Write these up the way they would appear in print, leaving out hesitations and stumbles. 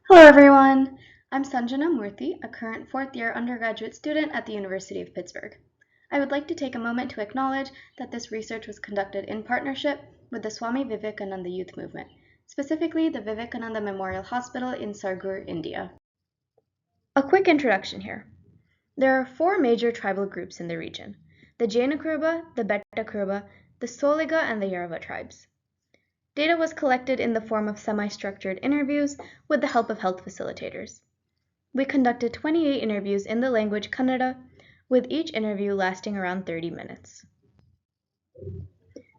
Hello everyone! I'm Sanjana Murthy, a current fourth-year undergraduate student at the University of Pittsburgh. I would like to take a moment to acknowledge that this research was conducted in partnership with the Swami Vivekananda Youth Movement, specifically the Vivekananda Memorial Hospital in Sargur, India. A quick introduction here. There are four major tribal groups in the region: the Jenu Kuruba, the Betta Kuruba, the Soliga, and the Yerava tribes. Data was collected in the form of semi-structured interviews with the help of health facilitators. We conducted 28 interviews in the language Kannada, with each interview lasting around 30 minutes.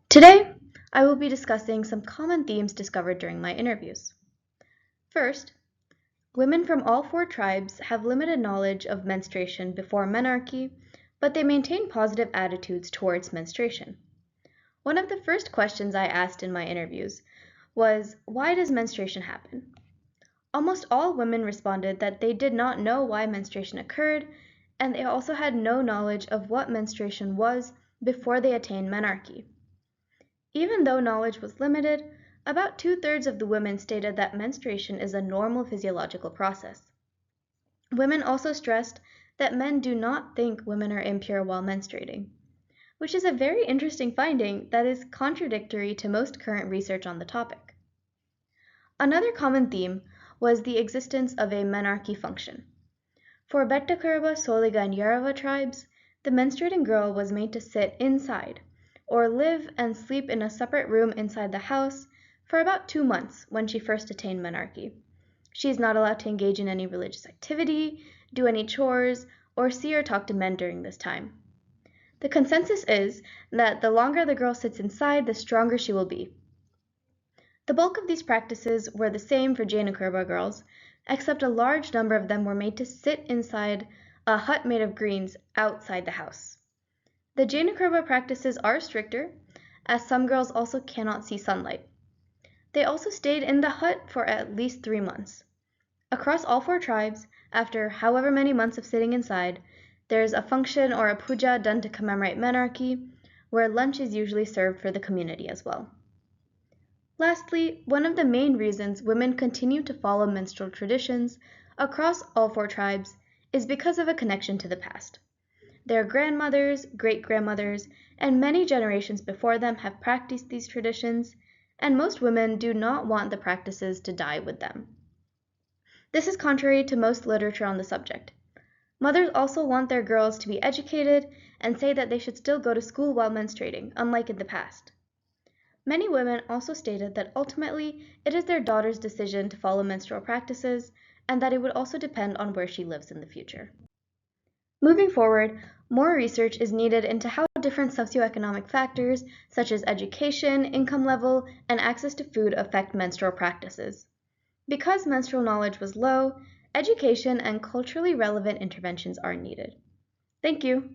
Today, I will be discussing some common themes discovered during my interviews. First, women from all four tribes have limited knowledge of menstruation before menarche, but they maintain positive attitudes towards menstruation. One of the first questions I asked in my interviews was, why does menstruation happen? Almost all women responded that they did not know why menstruation occurred, and they also had no knowledge of what menstruation was before they attained menarche. Even though knowledge was limited, about 2/3 of the women stated that menstruation is a normal physiological process. Women also stressed that men do not think women are impure while menstruating, which is a very interesting finding that is contradictory to most current research on the topic. Another common theme was the existence of a menarche function. For Betta Kuruba, Soliga, and Yerava tribes, the menstruating girl was made to sit inside, or live and sleep in a separate room inside the house for about 2 months when she first attained menarche. She is not allowed to engage in any religious activity, do any chores, or see or talk to men during this time. The consensus is that the longer the girl sits inside, the stronger she will be. The bulk of these practices were the same for Jenu Kuruba girls, except a large number of them were made to sit inside a hut made of greens outside the house. The Jenu Kuruba practices are stricter, as some girls also cannot see sunlight. They also stayed in the hut for at least 3 months. Across all four tribes, after however many months of sitting inside, there is a function or a puja done to commemorate menarche, where lunch is usually served for the community as well. Lastly, one of the main reasons women continue to follow menstrual traditions across all four tribes is because of a connection to the past. Their grandmothers, great-grandmothers, and many generations before them have practiced these traditions, and most women do not want the practices to die with them. This is contrary to most literature on the subject. Mothers also want their girls to be educated and say that they should still go to school while menstruating, unlike in the past. Many women also stated that ultimately it is their daughter's decision to follow menstrual practices, and that it would also depend on where she lives in the future. Moving forward, more research is needed into how different socioeconomic factors such as education, income level, and access to food affect menstrual practices. Because menstrual knowledge was low, education and culturally relevant interventions are needed. Thank you.